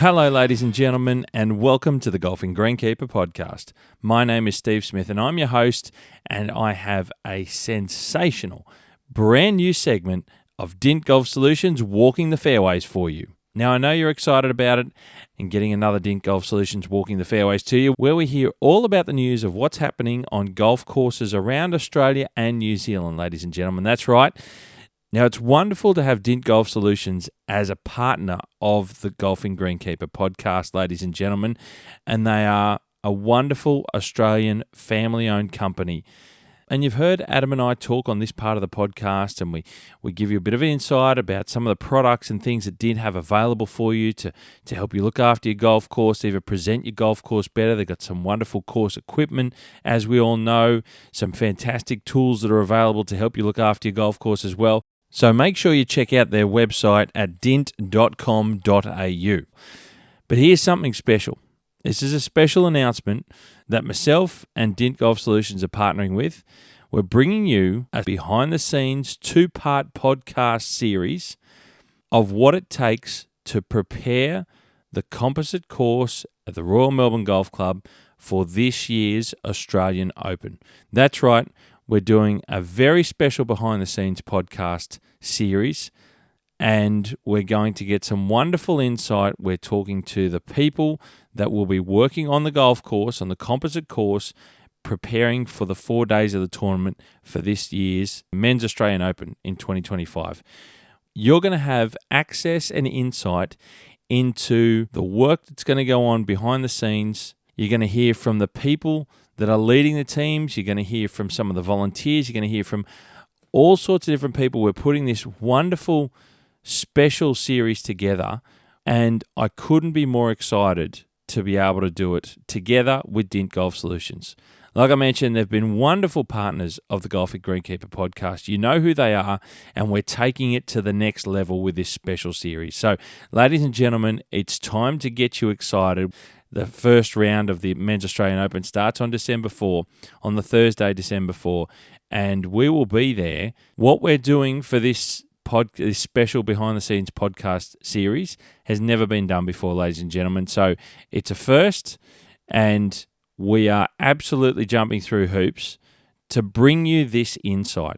Hello, ladies and gentlemen, and welcome to the Golfing Greenkeeper podcast. My name is Steve Smith, and I'm your host, and I have a sensational, brand new segment of Dint Golf Solutions Walking the Fairways for you. Now, I know you're excited about it and getting another Dint Golf Solutions Walking the Fairways to you, where we hear all about the news of what's happening on golf courses around Australia and New Zealand, ladies and gentlemen. That's right. Now, it's wonderful to have Dint Golf Solutions as a partner of the Golfing Greenkeeper podcast, ladies and gentlemen, and they are a wonderful Australian family-owned company. And you've heard Adam and I talk on this part of the podcast, and we give you a bit of insight about some of the products and things that Dint have available for you to help you look after your golf course, either present your golf course better. They've got some wonderful course equipment, as we all know, some fantastic tools that are available to help you look after your golf course as well. So make sure you check out their website at dint.com.au. But here's something special. This is a special announcement that myself and Dint Golf Solutions are partnering with. We're bringing you a behind-the-scenes two-part podcast series of what it takes to prepare the composite course at the Royal Melbourne Golf Club for this year's Australian Open. That's right. We're doing a very special behind-the-scenes podcast series, and we're going to get some wonderful insight. We're talking to the people that will be working on the golf course, on the composite course, preparing for the 4 days of the tournament for this year's Men's Australian Open in 2025. You're going to have access and insight into the work that's going to go on behind the scenes. You're going to hear from the people that are leading the teams. You're going to hear from some of the volunteers. You're going to hear from all sorts of different people. We're putting this wonderful special series together, and I couldn't be more excited to be able to do it together with Dint Golf Solutions. Like I mentioned, they've been wonderful partners of the Golfing Greenkeeper podcast. You know who they are, and we're taking it to the next level with this special series. So, ladies and gentlemen, it's time to get you excited. The first round of the Men's Australian Open starts on December 4, on the Thursday, December 4, and we will be there. What we're doing for this special behind-the-scenes podcast series has never been done before, ladies and gentlemen. So it's a first, and we are absolutely jumping through hoops to bring you this insight.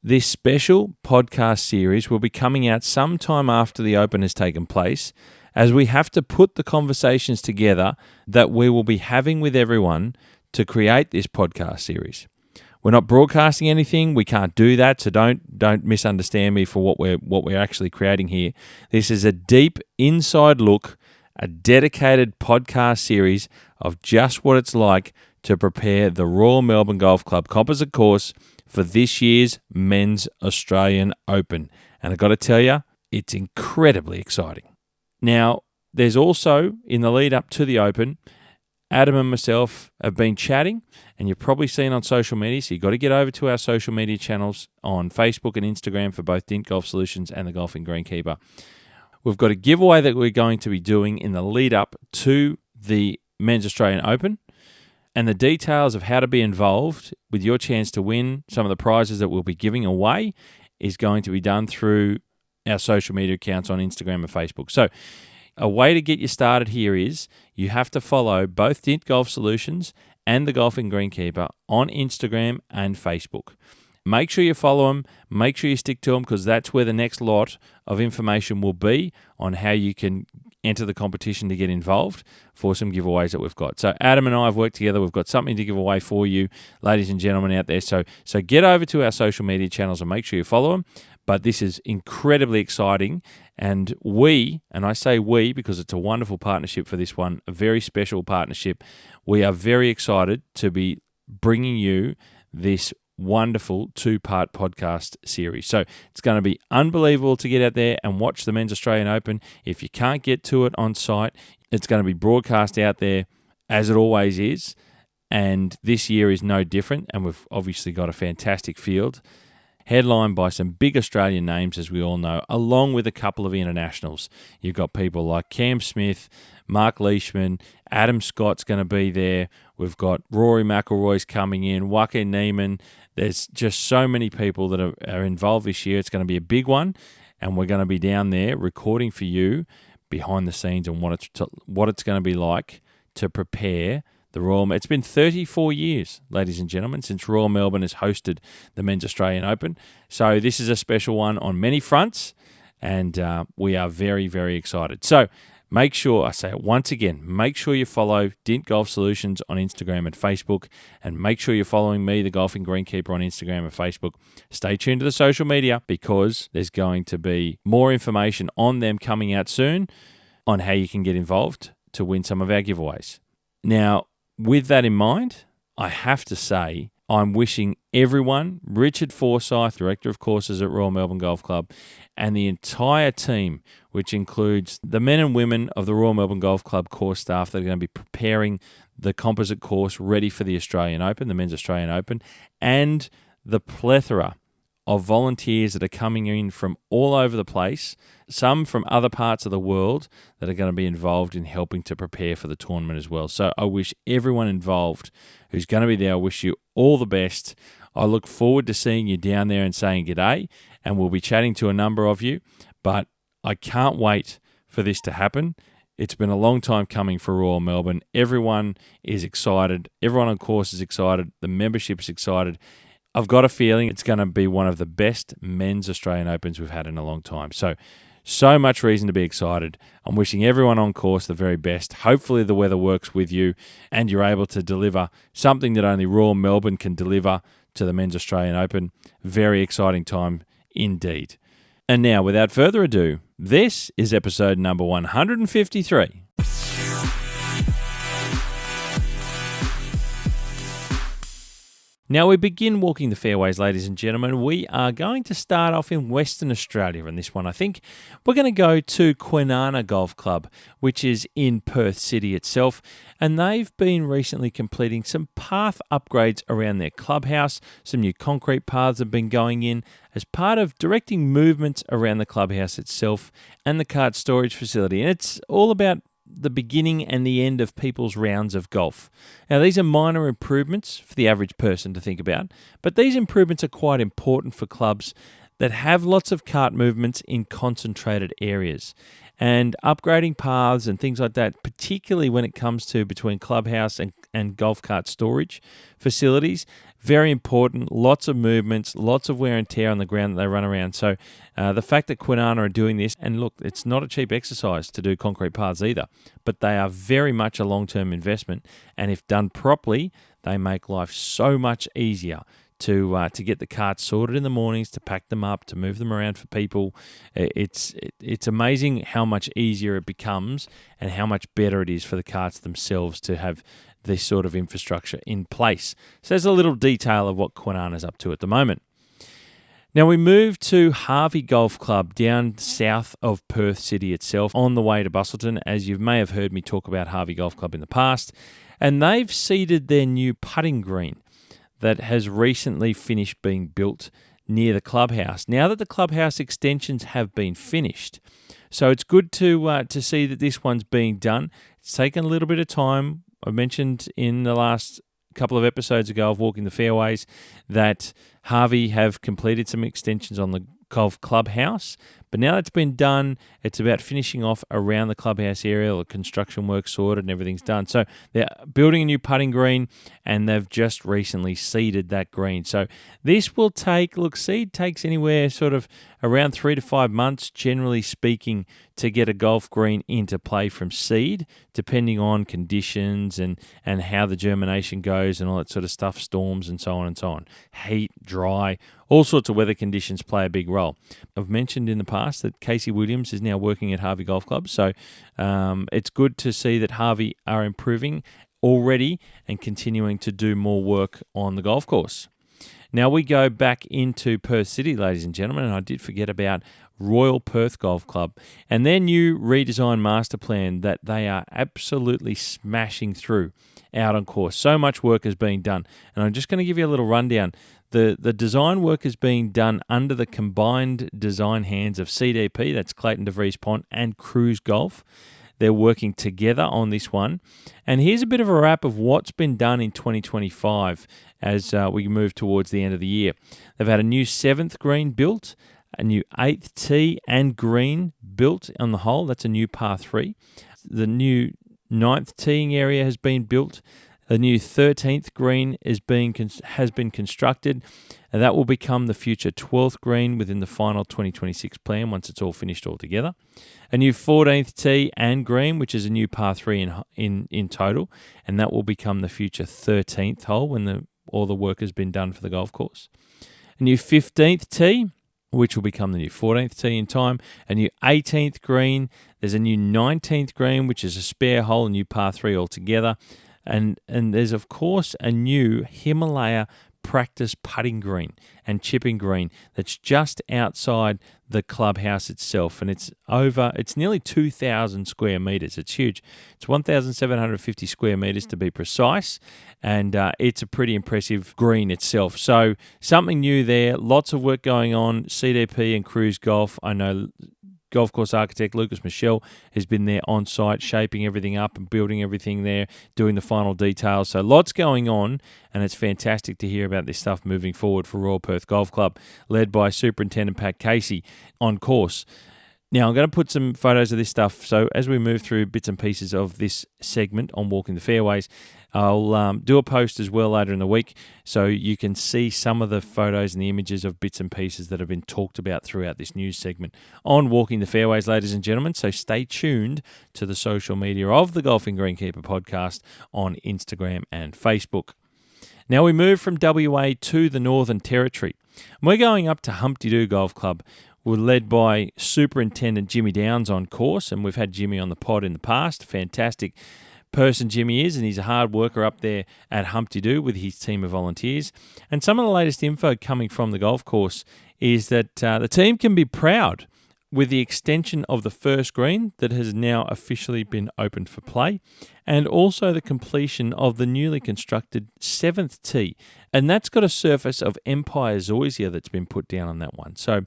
This special podcast series will be coming out sometime after the Open has taken place, as we have to put the conversations together that we will be having with everyone to create this podcast series. We're not broadcasting anything. We can't do that, so don't misunderstand me for what we're actually creating here. This is a deep inside look, a dedicated podcast series of just what it's like to prepare the Royal Melbourne Golf Club composite course for this year's Men's Australian Open. And I've got to tell you, it's incredibly exciting. Now, there's also, in the lead up to the Open, Adam and myself have been chatting, and you've probably seen on social media, so you've got to get over to our social media channels on Facebook and Instagram for both Dint Golf Solutions and the Golfing Greenkeeper. We've got a giveaway that we're going to be doing in the lead up to the Men's Australian Open, and the details of how to be involved with your chance to win some of the prizes that we'll be giving away is going to be done through our social media accounts on Instagram and Facebook. So a way to get you started here is you have to follow both Dint Golf Solutions and the Golfing Greenkeeper on Instagram and Facebook. Make sure you follow them. Make sure you stick to them, because that's where the next lot of information will be on how you can enter the competition to get involved for some giveaways that we've got. So Adam and I have worked together. We've got something to give away for you, ladies and gentlemen out there. So get over to our social media channels and make sure you follow them. But this is incredibly exciting, and I say we because it's a wonderful partnership for this one, a very special partnership. We are very excited to be bringing you this wonderful two-part podcast series. So it's going to be unbelievable to get out there and watch the Men's Australian Open. If you can't get to it on site, it's going to be broadcast out there as it always is, and this year is no different, and we've obviously got a fantastic field, headlined by some big Australian names, as we all know, along with a couple of internationals. You've got people like Cam Smith, Mark Leishman, Adam Scott's going to be there. We've got Rory McIlroy's coming in, Joaquin Niemann. There's just so many people that are involved this year. It's going to be a big one, and we're going to be down there recording for you behind the scenes on what it's going to be like to prepare the Royal. It's been 34 years, ladies and gentlemen, since Royal Melbourne has hosted the Men's Australian Open. So this is a special one on many fronts, and we are very, very excited. So make sure, I say it once again, make sure you follow Dint Golf Solutions on Instagram and Facebook, and make sure you're following me, the Golfing Greenkeeper, on Instagram and Facebook. Stay tuned to the social media, because there's going to be more information on them coming out soon on how you can get involved to win some of our giveaways. Now, with that in mind, I have to say I'm wishing everyone, Richard Forsyth, Director of Courses at Royal Melbourne Golf Club, and the entire team, which includes the men and women of the Royal Melbourne Golf Club course staff that are going to be preparing the composite course ready for the Australian Open, the Men's Australian Open, and the plethora of volunteers that are coming in from all over the place, some from other parts of the world, that are going to be involved in helping to prepare for the tournament as well. So I wish everyone involved who's going to be there, I wish you all the best. I look forward to seeing you down there and saying g'day, and we'll be chatting to a number of you, but I can't wait for this to happen. It's been a long time coming for Royal Melbourne. Everyone is excited. Everyone on course is excited. The membership's excited. I've got a feeling it's going to be one of the best men's Australian Opens we've had in a long time. So much reason to be excited. I'm wishing everyone on course the very best. Hopefully the weather works with you and you're able to deliver something that only Royal Melbourne can deliver to the Men's Australian Open. Very exciting time indeed. And now, without further ado, this is episode number 153. Now we begin Walking the Fairways, ladies and gentlemen. We are going to start off in Western Australia in this one. I think we're going to go to Kwinana Golf Club, which is in Perth City itself, and they've been recently completing some path upgrades around their clubhouse. Some new concrete paths have been going in as part of directing movements around the clubhouse itself and the cart storage facility. And it's all about the beginning and the end of people's rounds of golf. Now, these are minor improvements for the average person to think about, but these improvements are quite important for clubs that have lots of cart movements in concentrated areas. And upgrading paths and things like that, particularly when it comes to between clubhouse and golf cart storage facilities, very important. Lots of movements, lots of wear and tear on the ground that they run around. So the fact that Kwinana are doing this, and look, it's not a cheap exercise to do concrete paths either, but they are very much a long-term investment. And if done properly, they make life so much easier to get the carts sorted in the mornings, to pack them up, to move them around for people. It's amazing how much easier it becomes and how much better it is for the carts themselves to have this sort of infrastructure in place. So there's a little detail of what Kwinana's up to at the moment. Now we move to Harvey Golf Club down south of Perth City itself on the way to Busselton, as you may have heard me talk about Harvey Golf Club in the past. And they've seeded their new putting green that has recently finished being built near the clubhouse. Now that the clubhouse extensions have been finished, so it's good to see that this one's being done. It's taken a little bit of time. I mentioned in the last couple of episodes ago of Walking the Fairways that Harvey have completed some extensions on the golf clubhouse, but now that's been done, it's about finishing off around the clubhouse area. The construction work sorted and everything's done. So they're building a new putting green, and they've just recently seeded that green. So this will take, seed takes anywhere sort of around 3 to 5 months, generally speaking, to get a golf green into play from seed, depending on conditions and how the germination goes and all that sort of stuff, storms and so on and so on. Heat, dry, all sorts of weather conditions play a big role. I've mentioned in the past that Casey Williams is now working at Harvey Golf Club, so it's good to see that Harvey are improving already and continuing to do more work on the golf course. Now we go back into Perth City, ladies and gentlemen, and I did forget about Royal Perth Golf Club and their new redesign master plan that they are absolutely smashing through out on course. So much work is being done, and I'm just going to give you a little rundown. The design work is being done under the combined design hands of CDP, that's Clayton DeVries Pont, and Cruise Golf. They're working together on this one. And here's a bit of a wrap of what's been done in 2025 as we move towards the end of the year. They've had a new 7th green built, a new 8th tee and green built on the hole. That's a new par 3. The new 9th teeing area has been built. The new 13th green has been constructed, and that will become the future 12th green within the final 2026 plan once it's all finished altogether. A new 14th tee and green, which is a new par 3 in total, and that will become the future 13th hole when all the work has been done for the golf course. A new 15th tee, which will become the new 14th tee in time. A new 18th green. There's a new 19th green, which is a spare hole, a new par 3 altogether. And there's, of course, a new Himalaya practice putting green and chipping green that's just outside the clubhouse itself. And it's nearly 2,000 square metres. It's huge. It's 1,750 square metres to be precise. And it's a pretty impressive green itself. So something new there. Lots of work going on. CDP and Cruise Golf. I know golf course architect Lucas Michelle has been there on site, shaping everything up and building everything there, doing the final details. So lots going on, and it's fantastic to hear about this stuff moving forward for Royal Perth Golf Club, led by Superintendent Pat Casey on course. Now, I'm going to put some photos of this stuff. So as we move through bits and pieces of this segment on Walking the Fairways, I'll do a post as well later in the week so you can see some of the photos and the images of bits and pieces that have been talked about throughout this news segment on Walking the Fairways, ladies and gentlemen. So stay tuned to the social media of the Golfing Greenkeeper podcast on Instagram and Facebook. Now we move from WA to the Northern Territory. We're going up to Humpty Doo Golf Club. We're led by Superintendent Jimmy Downs on course, and we've had Jimmy on the pod in the past. Fantastic person Jimmy is, and he's a hard worker up there at Humpty Doo with his team of volunteers. And some of the latest info coming from the golf course is that the team can be proud with the extension of the first green that has now officially been opened for play, and also the completion of the newly constructed 7th tee. And that's got a surface of Empire Zoysia that's been put down on that one. So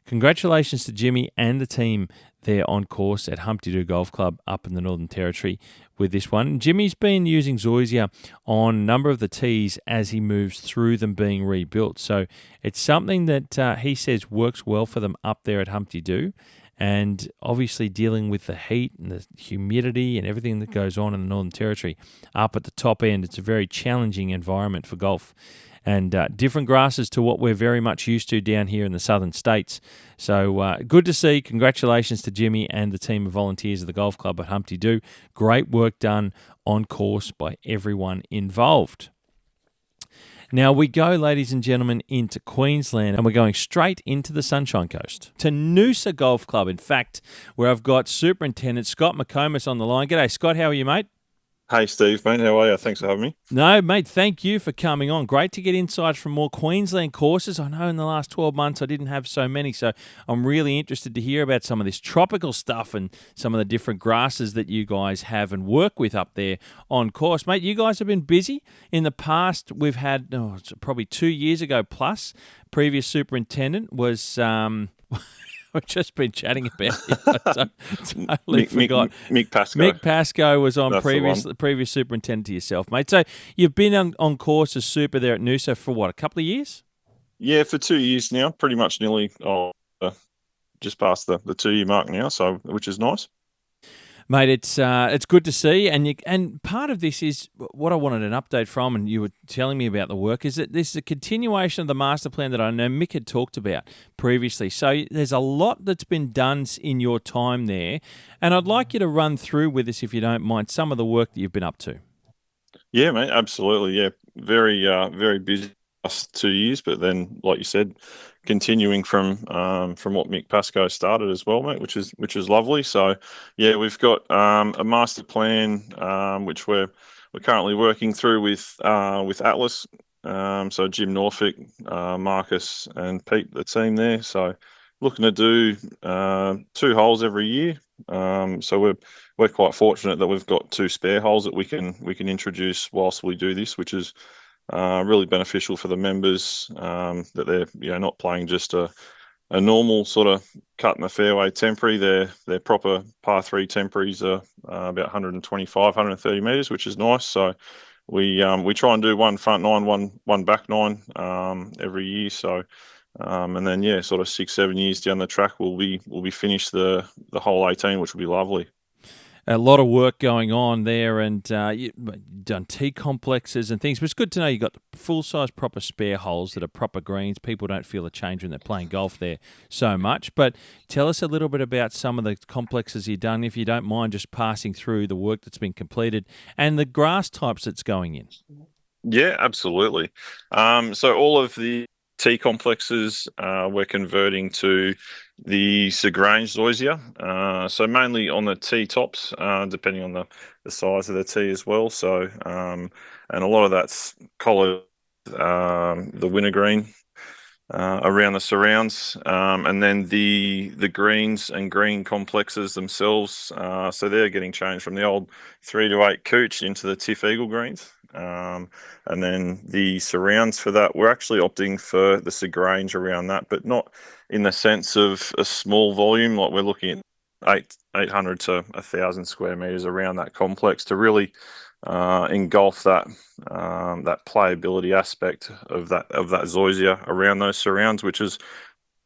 congratulations to Jimmy and the team there on course at Humpty Doo Golf Club up in the Northern Territory with this one. Jimmy's been using Zoysia on a number of the tees as he moves through them being rebuilt. So it's something that he says works well for them up there at Humpty Doo. And obviously dealing with the heat and the humidity and everything that goes on in the Northern Territory up at the top end, it's a very challenging environment for golf. And different grasses to what we're very much used to down here in the southern states. So good to see. Congratulations to Jimmy and the team of volunteers of the golf club at Humpty Doo. Great work done on course by everyone involved. Now we go, ladies and gentlemen, into Queensland, and we're going straight into the Sunshine Coast to Noosa Golf Club. In fact, where I've got Superintendent Scott McComas on the line. G'day, Scott. How are you, mate? Hey, Steve, mate. How are you? Thanks for having me. No, mate, thank you for coming on. Great to get insights from more Queensland courses. I know in the last 12 months I didn't have so many, so I'm really interested to hear about some of this tropical stuff and some of the different grasses that you guys have and work with up there on course. Mate, you guys have been busy. In the past, we've had, probably 2 years ago plus, previous superintendent was... We've just been chatting about it. I totally forgot. Mick Pascoe. Mick Pascoe was on previous superintendent to yourself, mate. So you've been on course as super there at Noosa for what, a couple of years? Yeah, for 2 years now. Pretty much nearly just past the 2 year mark now, so which is nice. Mate, it's good to see, and part of this is what I wanted an update from, and you were telling me about the work, is that this is a continuation of the master plan that I know Mick had talked about previously. So there's a lot that's been done in your time there, and I'd like you to run through with us, if you don't mind, some of the work that you've been up to. Yeah, mate, absolutely. Yeah, very busy last 2 years, but then, like you said, continuing from what Mick Pascoe started as well, mate, which is lovely. So, yeah, we've got a master plan which we're currently working through with Atlas. So Jim Norfolk, Marcus, and Pete, the team there. So looking to do 2 holes every year. So we're quite fortunate that we've got 2 spare holes that we can introduce whilst we do this, which is really beneficial for the members, that they're not playing just a normal sort of cut in the fairway temporary. Their proper par 3 temporaries are about 125, 130 metres, which is nice. So we try and do one front 9, one back 9 every year. So And then sort of 6-7 years down the track, we'll be finished the whole 18, which will be lovely. A lot of work going on there, and you've done tee complexes and things. But it's good to know you've got full-size proper spare holes that are proper greens. People don't feel a change when they're playing golf there so much. But tell us a little bit about some of the complexes you've done, if you don't mind just passing through the work that's been completed and the grass types that's going in. Yeah, absolutely. So all of the T complexes we're converting to the Segrange Zoysia. So mainly on the T tops, depending on the size of the T as well. So and a lot of that's collared the wintergreen around the surrounds, and then the greens and green complexes themselves. So they're getting changed from the old 3 to 8 cooch into the TifEagle greens. And then the surrounds for that, we're actually opting for the Segrange around that, but not in the sense of a small volume. Like we're looking at 800 to 1,000 square meters around that complex to really engulf that playability aspect of that Zoysia around those surrounds, which is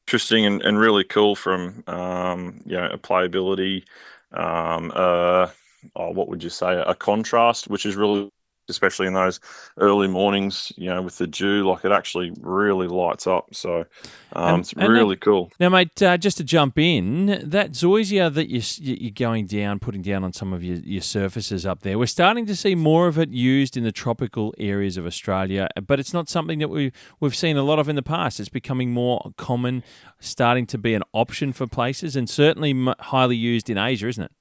interesting and really cool from a playability, what would you say, a contrast, which is really, especially in those early mornings, with the dew, like it actually really lights up. So it's really cool. Now, mate, just to jump in, that Zoysia that you're going down, putting down on some of your surfaces up there, we're starting to see more of it used in the tropical areas of Australia, but it's not something that we've seen a lot of in the past. It's becoming more common, starting to be an option for places, and certainly highly used in Asia, isn't it?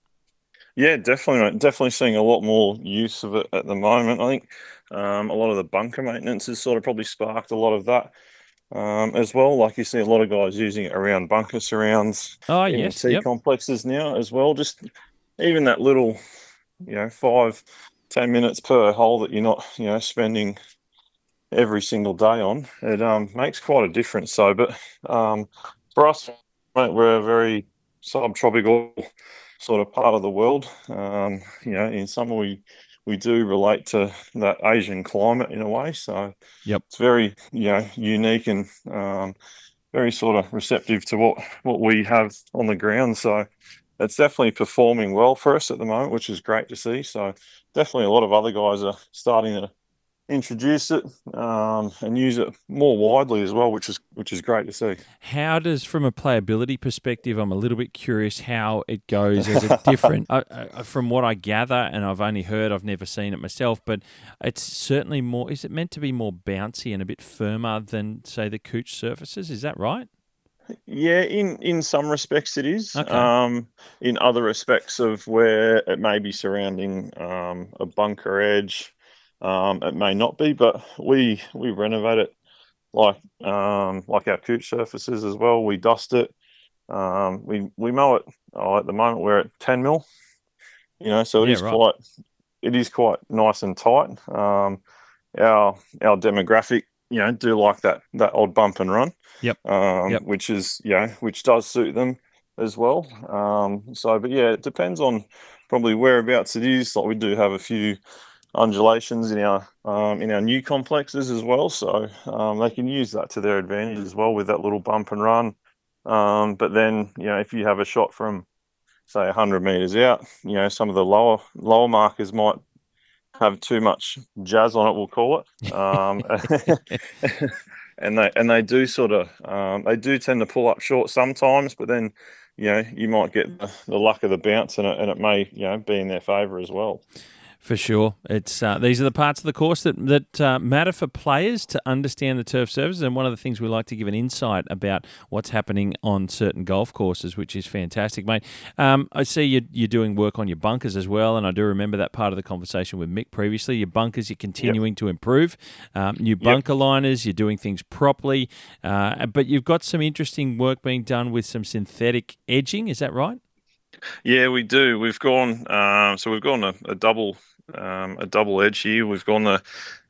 Yeah, definitely, mate. Definitely seeing a lot more use of it at the moment. I think a lot of the bunker maintenance has sort of probably sparked a lot of that as well. Like you see a lot of guys using it around bunker surrounds Oh, in the yes, T yep. complexes now as well. Just even that little, 5-10 minutes per hole that you're not, spending every single day on, it makes quite a difference. So, but for us, mate, we're a very subtropical sort of part of the world. In summer we do relate to that Asian climate in a way. So Yep. it's very unique and very sort of receptive to what we have on the ground. So it's definitely performing well for us at the moment, which is great to see. So definitely a lot of other guys are starting to introduce it and use it more widely as well, which is great to see. How does, from a playability perspective, I'm a little bit curious how it goes as a different, from what I gather, and I've only heard, I've never seen it myself, but it's certainly more, is it meant to be more bouncy and a bit firmer than, say, the Cooch surfaces? Is that right? Yeah, in some respects it is. Okay. In other respects of where it may be surrounding a bunker edge, it may not be. But we renovate it like our cooch surfaces as well. We dust it. We mow it. At the moment we're at 10 mil. So Yeah, right. it is quite nice and tight. Our demographic, do like that odd bump and run, Yep. Yep. which does suit them as well. But yeah, it depends on probably whereabouts it is. Like we do have a few undulations in our new complexes as well, so they can use that to their advantage as well with that little bump and run. But then, if you have a shot from say 100 meters out, some of the lower markers might have too much jazz on it, we'll call it. And they do sort of they do tend to pull up short sometimes, but then you might get the luck of the bounce, and it may be in their favour as well. For sure. It's these are the parts of the course that matter for players to understand the turf surfaces, and one of the things we like to give an insight about what's happening on certain golf courses, which is fantastic, mate. I see you're doing work on your bunkers as well, and I do remember that part of the conversation with Mick previously. Your bunkers, you're continuing to improve. New bunker liners, you're doing things properly, but you've got some interesting work being done with some synthetic edging, is that right? Yeah, we do. We've gone we've gone a double edge here. We've gone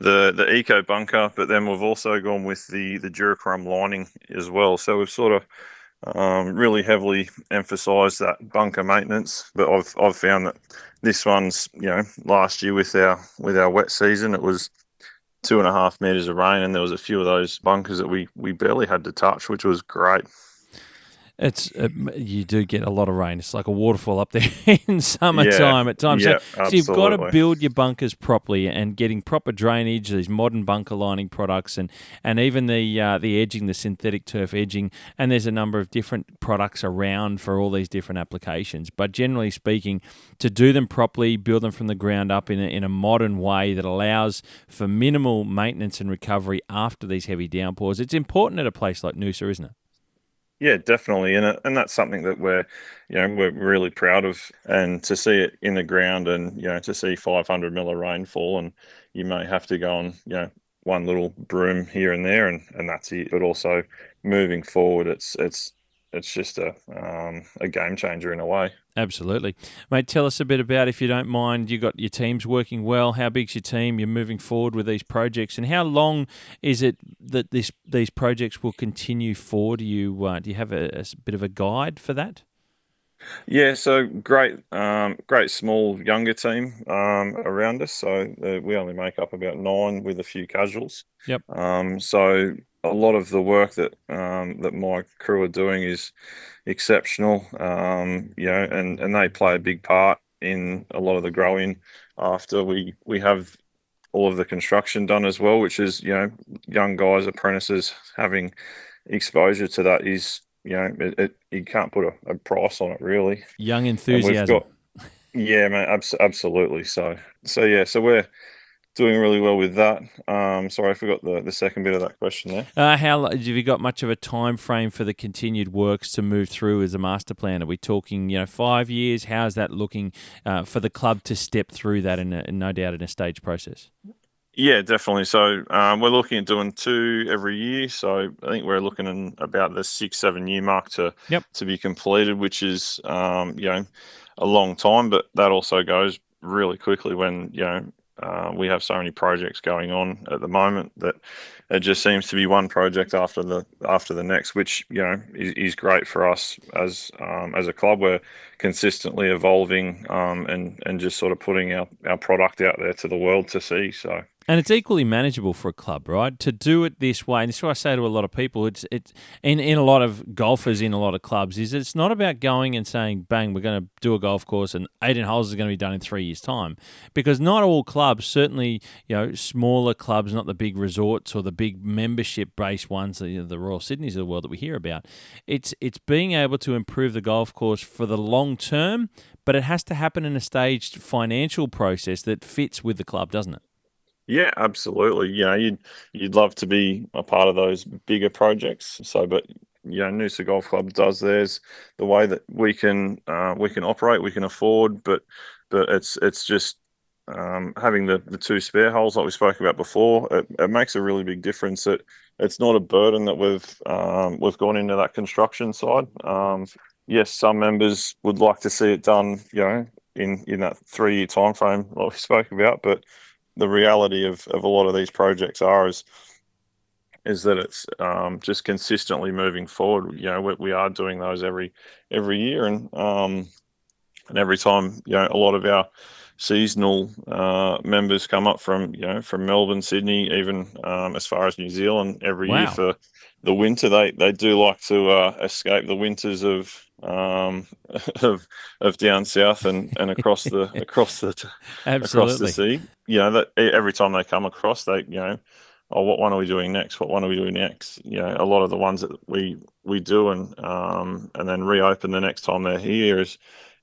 the eco bunker, but then we've also gone with the Durachrome lining as well. So we've sort of really heavily emphasised that bunker maintenance. But I've found that this one's last year with our wet season, it was 2.5 meters of rain, and there was a few of those bunkers that we barely had to touch, which was great. It's you do get a lot of rain. It's like a waterfall up there in Yeah, summertime at times. So, yeah, so you've got to absolutely. build your bunkers properly and getting proper drainage. These modern bunker lining products and even the edging, the synthetic turf edging. And there's a number of different products around for all these different applications. But generally speaking, to do them properly, build them from the ground up in a modern way that allows for minimal maintenance and recovery after these heavy downpours. It's important at a place like Noosa, isn't it? Yeah, definitely, and that's something that we're really proud of, and to see it in the ground, and to see 500 mil of rainfall, and you may have to go on one little broom here and there, and that's it. But also moving forward, it's just a game changer in a way. Absolutely. Mate, tell us a bit about, if you don't mind, you got your teams working well. How big's your team? You're moving forward with these projects. And how long is it that these projects will continue for? Do you have a bit of a guide for that? Yeah, so great small younger team around us. So we only make up about 9 with a few casuals. Yep. So a lot of the work that my crew are doing is exceptional. And they play a big part in a lot of the growing after we have all of the construction done as well, which is young guys, apprentices having exposure to that is you can't put a price on it really. Young And we've enthusiasm. got yeah, man, absolutely. So we're doing really well with that. Sorry, I forgot the second bit of that question there. Have you got much of a time frame for the continued works to move through as a master plan? Are we talking 5 years? How's that looking for the club to step through that in no doubt in a staged process? Yeah, definitely. So we're looking at doing 2 every year. So I think we're looking in about the 6-7 year mark Yep. to be completed, which is a long time, but that also goes really quickly when we have so many projects going on at the moment that it just seems to be one project after the next, which is great for us as a club. We're consistently evolving and just sort of putting our product out there to the world to see. So. And it's equally manageable for a club, right? To do it this way, and this is what I say to a lot of people. It's in a lot of golfers in a lot of clubs. Is it's not about going and saying, "Bang, we're going to do a golf course, and 18 holes is going to be done in 3 years' time," because not all clubs, certainly smaller clubs, not the big resorts or the big membership-based ones, the Royal Sydneys of the world that we hear about. It's being able to improve the golf course for the long term, but it has to happen in a staged financial process that fits with the club, doesn't it? Yeah, absolutely. You'd love to be a part of those bigger projects. So, but Noosa Golf Club does theirs the way that we can operate, we can afford, but it's just having the 2 spare holes like we spoke about before. It makes a really big difference. It's not a burden that we've gone into that construction side. Yes, some members would like to see it done, in that 3 year time frame like we spoke about, but the reality of a lot of these projects is that it's just consistently moving forward. We are doing those every year, and every time a lot of our seasonal members come up from Melbourne, Sydney, even as far as New Zealand every year Wow. for the winter. They do like to escape the winters of of down south and across the Absolutely. sea. That every time they come across, oh, what one are we doing next? What one are we doing next? A lot of the ones that we do and then reopen the next time they're here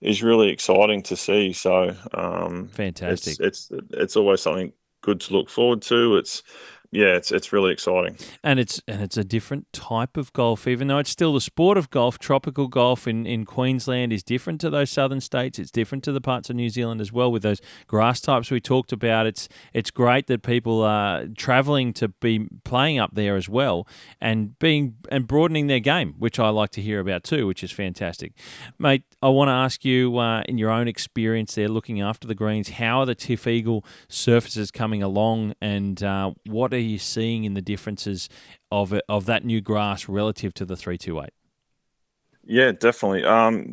is really exciting to see. So Fantastic. it's always something good to look forward to. It's really exciting. And it's a different type of golf, even though it's still the sport of golf. Tropical golf in Queensland is different to those southern states. It's different to the parts of New Zealand as well with those grass types we talked about. It's great that people are travelling to be playing up there as well and broadening their game, which I like to hear about too, which is fantastic. Mate, I want to ask you, in your own experience there looking after the greens, how are the TifEagle surfaces coming along, and what are you seeing in the differences of that new grass relative to the 328? Yeah, definitely.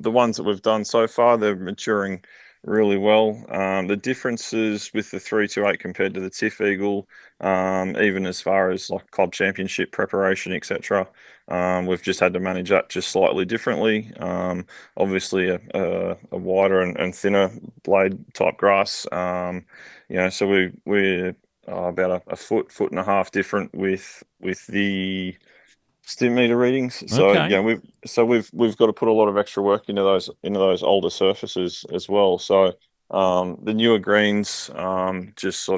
The ones that we've done so far, they're maturing really well. The differences with the 328 compared to the TifEagle, even as far as like club championship preparation, etc. We've just had to manage that just slightly differently. Obviously, a wider and thinner blade type grass. So we're about a foot and a half different with the stim meter readings. So Okay. we've got to put a lot of extra work into those older surfaces as well. So the newer greens just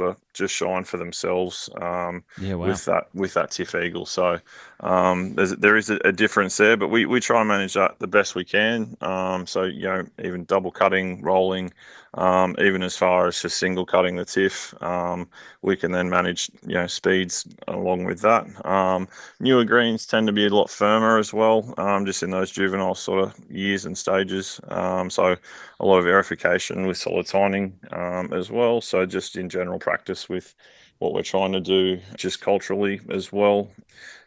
shine for themselves Yeah, wow. with that TifEagle. So there is a difference there, but we try and manage that the best we can. So even double cutting, rolling, even as far as just single cutting the Tif, we can then manage speeds along with that. Newer greens tend to be a lot firmer as well, just in those juvenile sort of years and stages. So a lot of aerification with solid tining as well. So just in general practice with what we're trying to do, just culturally as well.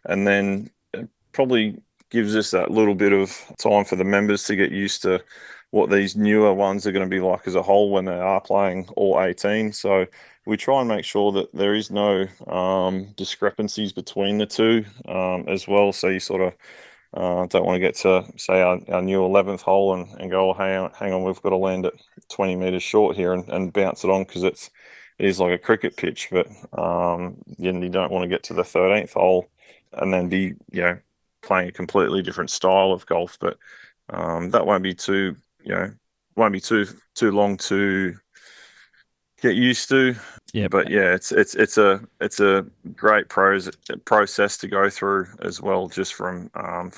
And then it probably gives us that little bit of time for the members to get used to what these newer ones are going to be like as a whole when they are playing all 18. So we try and make sure that there is no discrepancies between the two as well. So you sort of don't want to get to, say, our new 11th hole and go, oh, hang on, we've got to land at 20 metres short here and bounce it on because it is like a cricket pitch. But you don't want to get to the 13th hole and then be, playing a completely different style of golf. But that won't be won't be too long to get used to. Yeah. But yeah, it's a great process to go through as well, just from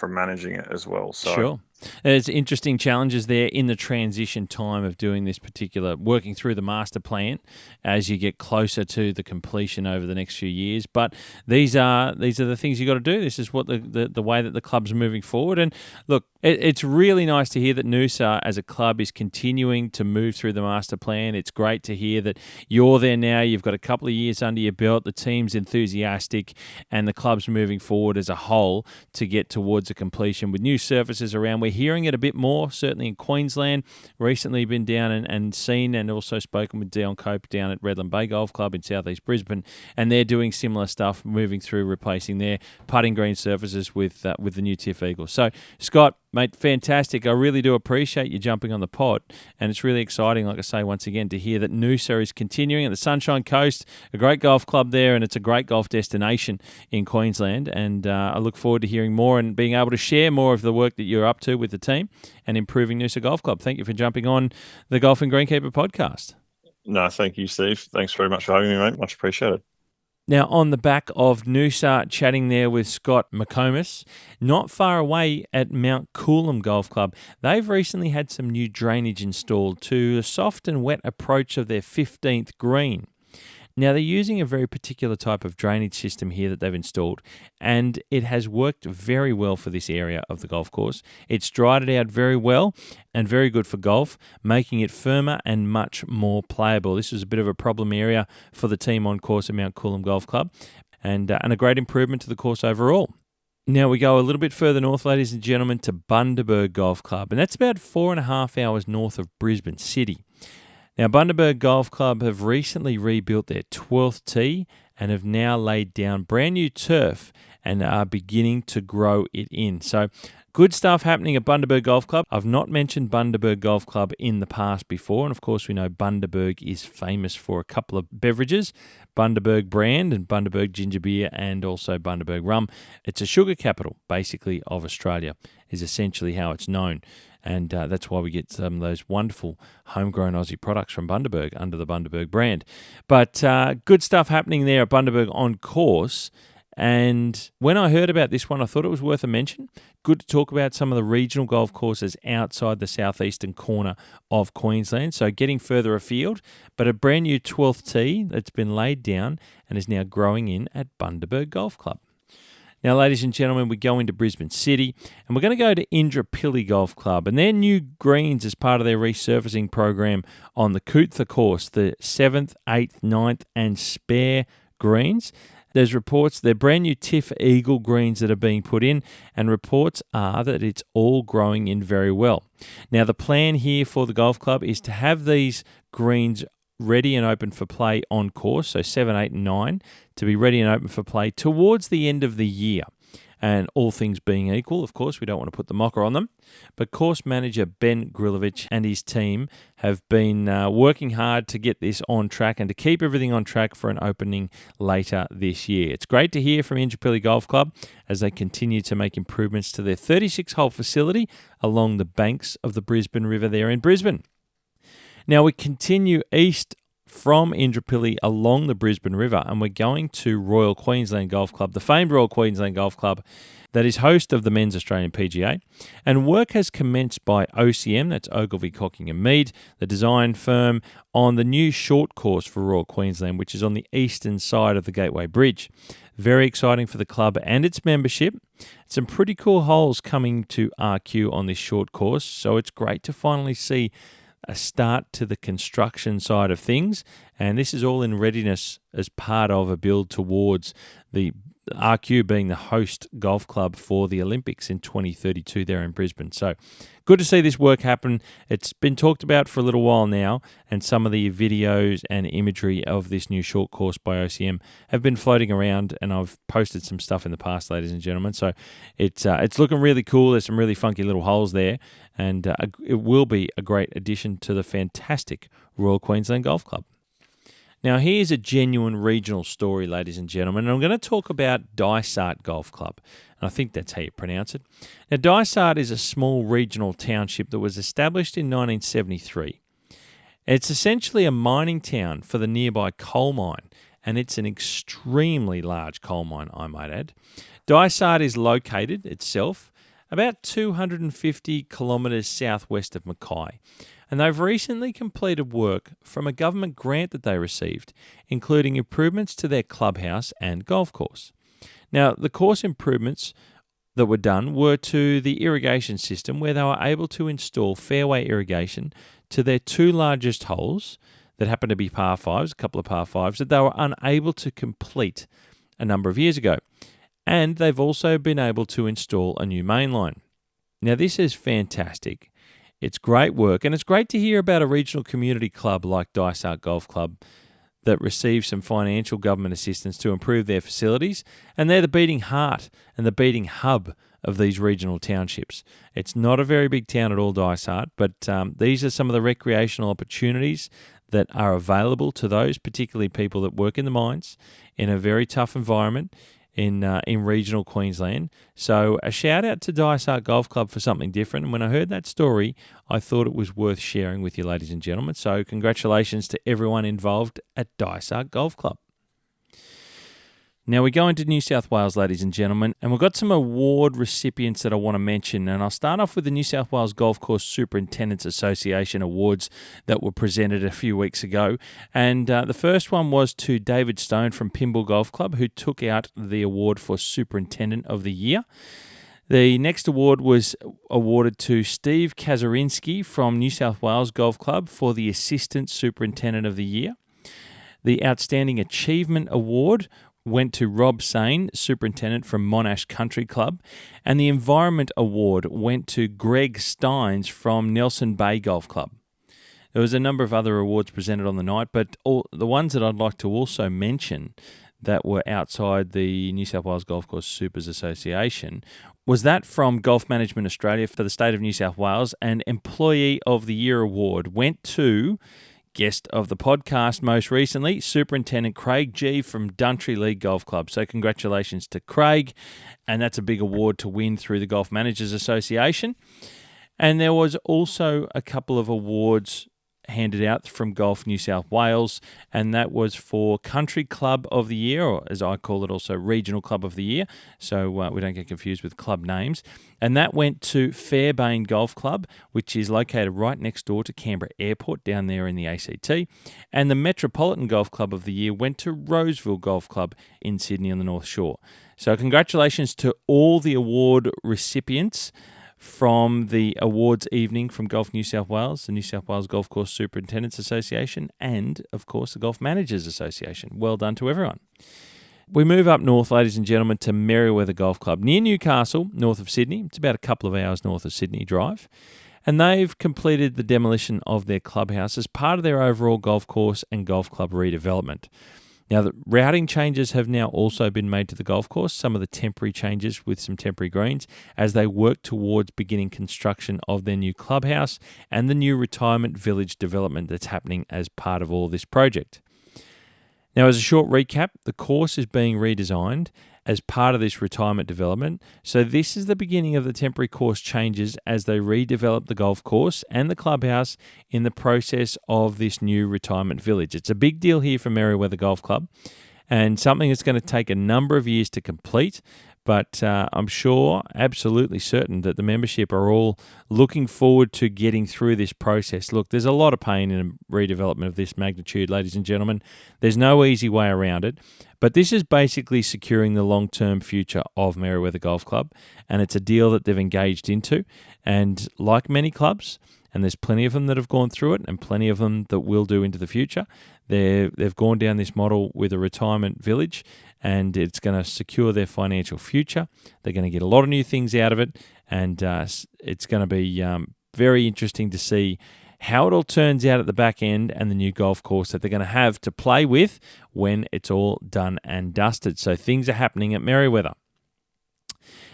managing it as well. So Sure. There's interesting challenges there in the transition time of doing this particular, working through the master plan as you get closer to the completion over the next few years. But these are the things you got to do. This is what the way that the club's moving forward. And look, it's really nice to hear that Noosa as a club is continuing to move through the master plan. It's great to hear that you're there now. You've got a couple of years under your belt. The team's enthusiastic and the club's moving forward as a whole to get towards a completion with new surfaces around. We're hearing it a bit more, certainly in Queensland. Recently been down and seen and also spoken with Dion Cope down at Redland Bay Golf Club in southeast Brisbane, and they're doing similar stuff, moving through, replacing their putting green surfaces with the new TifEagle. So, Scott, mate, fantastic. I really do appreciate you jumping on the pod, and it's really exciting, like I say, once again, to hear that Noosa is continuing at the Sunshine Coast, a great golf club there, and it's a great golf destination in Queensland, and I look forward to hearing more and being able to share more of the work that you're up to with the team and improving Noosa Golf Club. Thank you for jumping on the Golf and Greenkeeper podcast. no, thank you, Steve. Thanks very much for having me, mate. Much appreciated. Now, on the back of Noosa, chatting there with Scott McComas, not far away at Mount Coolum Golf Club, they've recently had some new drainage installed to a soft and wet approach of their 15th green. Now, they're using a very particular type of drainage system here that they've installed, and it has worked very well for this area of the golf course. It's dried it out very well and very good for golf, making it firmer and much more playable. This was a bit of a problem area for the team on course at Mount Coolum Golf Club, and a great improvement to the course overall. Now we go a little bit further north, ladies and gentlemen, to Bundaberg Golf Club, and that's about 4.5 hours north of Brisbane City. Now, Bundaberg Golf Club have recently rebuilt their 12th tee and have now laid down brand new turf and are beginning to grow it in. So, good stuff happening at Bundaberg Golf Club. I've not mentioned Bundaberg Golf Club in the past before, and of course we know Bundaberg is famous for a couple of beverages, Bundaberg brand and Bundaberg ginger beer and also Bundaberg rum. It's a sugar capital, basically, of Australia, is essentially how it's known. And that's why we get some of those wonderful homegrown Aussie products from Bundaberg under the Bundaberg brand. But good stuff happening there at Bundaberg on course. And when I heard about this one, I thought it was worth a mention. Good to talk about some of the regional golf courses outside the southeastern corner of Queensland, so getting further afield, but a brand new 12th tee that's been laid down and is now growing in at Bundaberg Golf Club. Now, ladies and gentlemen, we go into Brisbane City, and we're going to go to Indooroopilly Golf Club, and their new greens as part of their resurfacing program on the Cootha course, the 7th, 8th, 9th, and spare greens. There's reports they're brand new TifEagle greens that are being put in, and reports are that it's all growing in very well. Now, the plan here for the golf club is to have these greens ready and open for play on course, so 7, 8 and 9, to be ready and open for play towards the end of the year. And all things being equal, of course, we don't want to put the mocker on them. But course manager Ben Grilovich and his team have been working hard to get this on track and to keep everything on track for an opening later this year. It's great to hear from Indooroopilly Golf Club as they continue to make improvements to their 36-hole facility along the banks of the Brisbane River there in Brisbane. Now we continue east from Indooroopilly along the Brisbane River, and we're going to Royal Queensland Golf Club, the famed Royal Queensland Golf Club that is host of the Men's Australian PGA. And work has commenced by OCM, that's Ogilvy, Cocking and Mead, the design firm, on the new short course for Royal Queensland, which is on the eastern side of the Gateway Bridge. Very exciting for the club and its membership. Some pretty cool holes coming to RQ on this short course, so it's great to finally see a start to the construction side of things, and this is all in readiness as part of a build towards the RQ being the host golf club for the Olympics in 2032 there in Brisbane. So good to see this work happen. It's been talked about for a little while now, and some of the videos and imagery of this new short course by OCM have been floating around, and I've posted some stuff in the past, ladies and gentlemen. So it's looking really cool. There's some really funky little holes there, and it will be a great addition to the fantastic Royal Queensland Golf Club. Now, here's a genuine regional story, ladies and gentlemen, and I'm going to talk about Dysart Golf Club, and I think that's how you pronounce it. Now, Dysart is a small regional township that was established in 1973. It's essentially a mining town for the nearby coal mine, and it's an extremely large coal mine, I might add. Dysart is located itself about 250 kilometres southwest of Mackay, and they've recently completed work from a government grant that they received, including improvements to their clubhouse and golf course. Now, the course improvements that were done were to the irrigation system, where they were able to install fairway irrigation to their two largest holes that happened to be par fives, a couple of par fives, that they were unable to complete a number of years ago. And they've also been able to install a new main line. Now, this is fantastic. It's great work, and it's great to hear about a regional community club like Dysart Golf Club that receives some financial government assistance to improve their facilities, and they're the beating heart and the beating hub of these regional townships. It's not a very big town at all, Dysart, but these are some of the recreational opportunities that are available to those, particularly people that work in the mines in a very tough environment in regional Queensland. So a shout out to Dysart Golf Club for something different. And when I heard that story, I thought it was worth sharing with you, ladies and gentlemen. So congratulations to everyone involved at Dysart Golf Club. Now we go into New South Wales, ladies and gentlemen, and we've got some award recipients that I want to mention. And I'll start off with the New South Wales Golf Course Superintendents Association Awards that were presented a few weeks ago. And the first one was to David Stone from Pymble Golf Club, who took out the award for Superintendent of the Year. The next award was awarded to Steve Kazarinski from New South Wales Golf Club for the Assistant Superintendent of the Year. The Outstanding Achievement Award went to Rob Sane, Superintendent from Monash Country Club, and the Environment Award went to Greg Steins from Nelson Bay Golf Club. There was a number of other awards presented on the night, but the ones that I'd like to also mention that were outside the New South Wales Golf Course Supers Association was that from Golf Management Australia for the state of New South Wales, and Employee of the Year Award went to guest of the podcast most recently, Superintendent Craig G from Duntry League Golf Club. So congratulations to Craig, and that's a big award to win through the Golf Managers Association. And there was also a couple of awards handed out from Golf New South Wales, and that was for Country Club of the Year, or as I call it also, Regional Club of the Year, so we don't get confused with club names. And that went to Fairbairn Golf Club, which is located right next door to Canberra Airport down there in the ACT. And the Metropolitan Golf Club of the Year went to Roseville Golf Club in Sydney on the North Shore. So congratulations to all the award recipients from the awards evening from Golf New South Wales, the New South Wales Golf Course Superintendents Association, and, of course, the Golf Managers Association. Well done to everyone. We move up north, ladies and gentlemen, to Merewether Golf Club near Newcastle, north of Sydney. It's about a couple of hours north of Sydney drive. And they've completed the demolition of their clubhouse as part of their overall golf course and golf club redevelopment. Now, the routing changes have now also been made to the golf course, some of the temporary changes with some temporary greens, as they work towards beginning construction of their new clubhouse and the new retirement village development that's happening as part of all this project. Now, as a short recap, the course is being redesigned as part of this retirement development. So this is the beginning of the temporary course changes as they redevelop the golf course and the clubhouse in the process of this new retirement village. It's a big deal here for Merewether Golf Club and something that's going to take a number of years to complete. But I'm sure, absolutely certain, that the membership are all looking forward to getting through this process. Look, there's a lot of pain in a redevelopment of this magnitude, ladies and gentlemen. There's no easy way around it. But this is basically securing the long-term future of Merewether Golf Club, and it's a deal that they've engaged into. And like many clubs, and there's plenty of them that have gone through it and plenty of them that will do into the future, they've gone down this model with a retirement village, and it's going to secure their financial future. They're going to get a lot of new things out of it, and it's going to be very interesting to see how it all turns out at the back end and the new golf course that they're going to have to play with when it's all done and dusted. So things are happening at Merewether.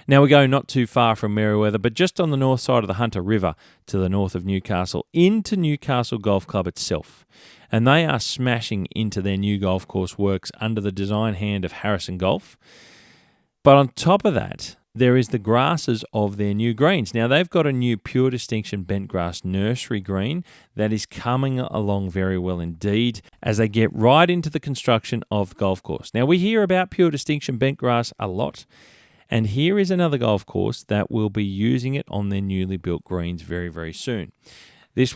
Now we go not too far from Merewether, but just on the north side of the Hunter River to the north of Newcastle, into Newcastle Golf Club itself. And they are smashing into their new golf course works under the design hand of Harrison Golf. But on top of that, there is the grasses of their new greens. Now, they've got a new Pure Distinction bent grass nursery green that is coming along very well indeed as they get right into the construction of the golf course. Now, we hear about Pure Distinction bent grass a lot, and here is another golf course that will be using it on their newly built greens very, very soon. This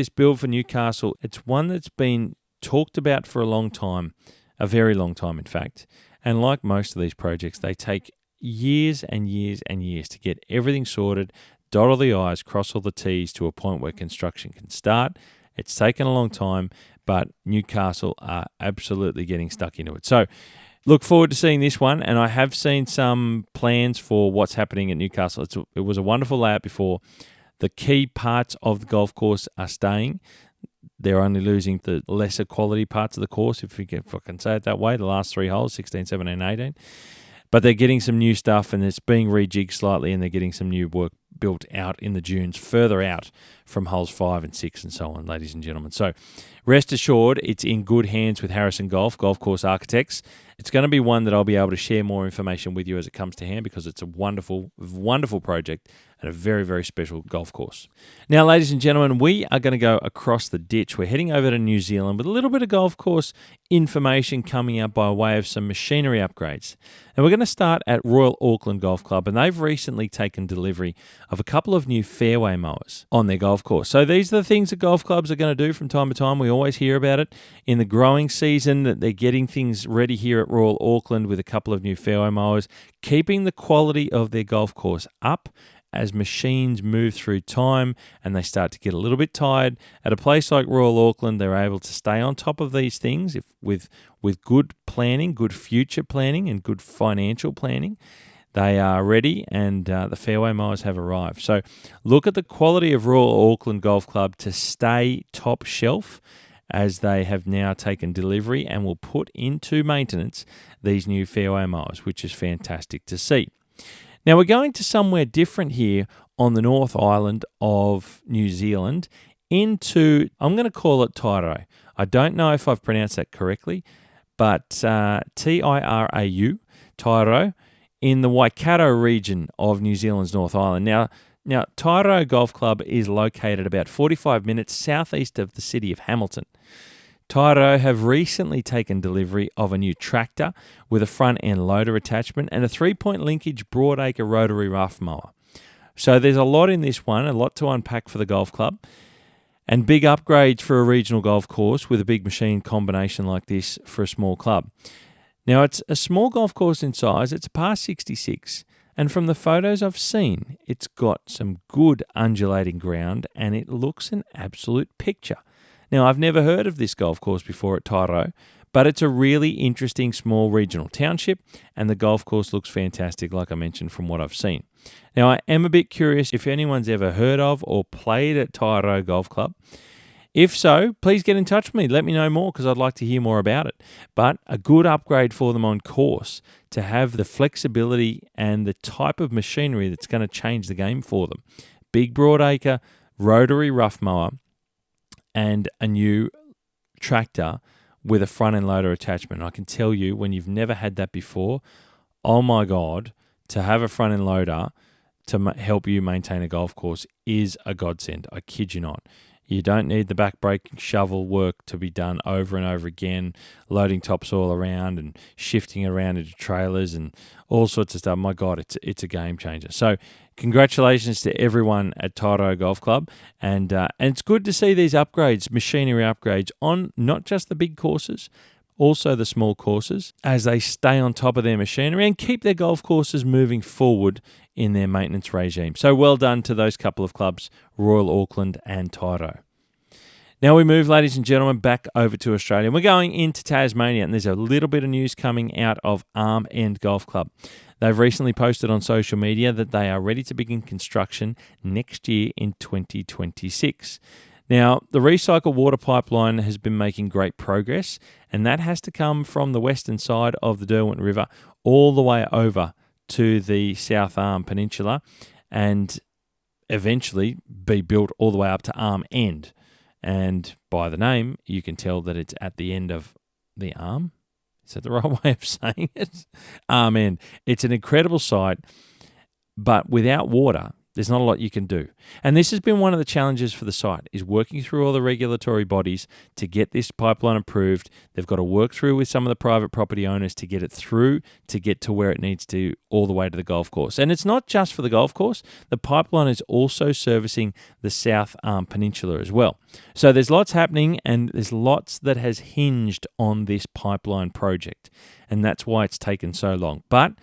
build for Newcastle, it's one that's been talked about for a long time, a very long time, in fact. And like most of these projects, they take years and years and years to get everything sorted, dot all the I's, cross all the T's to a point where construction can start. It's taken a long time, but Newcastle are absolutely getting stuck into it. So look forward to seeing this one, and I have seen some plans for what's happening at Newcastle. It was a wonderful layout before. The key parts of the golf course are staying. They're only losing the lesser quality parts of the course, if I can say it that way, the last three holes, 16, 17, 18. But they're getting some new stuff, and it's being rejigged slightly, and they're getting some new work built out in the dunes further out from holes 5 and 6 and so on, ladies and gentlemen. So rest assured, it's in good hands with Harrison Golf Course Architects. It's going to be one that I'll be able to share more information with you as it comes to hand, because it's a wonderful, wonderful project and a very, very special golf course. Now, ladies and gentlemen, we are going to go across the ditch. We're heading over to New Zealand with a little bit of golf course information coming up by way of some machinery upgrades. And we're going to start at Royal Auckland Golf Club, and they've recently taken delivery of a couple of new fairway mowers on their golf course. So these are the things that golf clubs are going to do from time to time. We always hear about it in the growing season, that they're getting things ready here at Royal Auckland with a couple of new fairway mowers, keeping the quality of their golf course up as machines move through time and they start to get a little bit tired. At a place like Royal Auckland, they're able to stay on top of these things with good planning, good future planning, and good financial planning. They are ready, and the fairway mowers have arrived. So look at the quality of Royal Auckland Golf Club to stay top shelf, as they have now taken delivery and will put into maintenance these new fairway mowers, which is fantastic to see. Now we're going to somewhere different here on the North Island of New Zealand into, I'm going to call it Tairau. I don't know if I've pronounced that correctly, but Tirau, Tairau, in the Waikato region of New Zealand's North Island. Now Tairau Golf Club is located about 45 minutes southeast of the city of Hamilton. Tairau have recently taken delivery of a new tractor with a front-end loader attachment and a 3-point linkage broadacre rotary rough mower. So there's a lot in this one, a lot to unpack for the golf club, and big upgrades for a regional golf course with a big machine combination like this for a small club. Now, it's a small golf course in size. It's a par 66, and from the photos I've seen, it's got some good undulating ground, and it looks an absolute picture. Now, I've never heard of this golf course before at Tairau, But it's a really interesting small regional township, and the golf course looks fantastic, like I mentioned, from what I've seen. Now, I am a bit curious if anyone's ever heard of or played at TifEagle Golf Club. If so, please get in touch with me. Let me know more because I'd like to hear more about it. But a good upgrade for them on course to have the flexibility and the type of machinery that's going to change the game for them. Big broadacre, rotary rough mower, and a new tractor with a front end loader attachment. I can tell you, when you've never had that before, oh my God, to have a front end loader to help you maintain a golf course is a godsend. I kid you not. You don't need the backbreaking shovel work to be done over and over again, loading topsoil around and shifting around into trailers and all sorts of stuff. My God, it's a game changer. So congratulations to everyone at TifEagle Golf Club. And it's good to see these upgrades, machinery upgrades, on not just the big courses, also the small courses, as they stay on top of their machinery and keep their golf courses moving forward in their maintenance regime. So well done to those couple of clubs, Royal Auckland and TifEagle. Now we move, ladies and gentlemen, back over to Australia. We're going into Tasmania, and there's a little bit of news coming out of Arm End Golf Club. They've recently posted on social media that they are ready to begin construction next year in 2026. Now, the recycled water pipeline has been making great progress, and that has to come from the western side of the Derwent River all the way over to the South Arm Peninsula and eventually be built all the way up to Arm End. And by the name, you can tell that it's at the end of the arm. Is that the right way of saying it? Arm End. It's an incredible site, but without water, there's not a lot you can do. And this has been one of the challenges for the site, is working through all the regulatory bodies to get this pipeline approved. They've got to work through with some of the private property owners to get it through, to get to where it needs to, all the way to the golf course. And it's not just for the golf course. The pipeline is also servicing the South Arm Peninsula as well. So there's lots happening, and there's lots that has hinged on this pipeline project. And that's why it's taken so long. But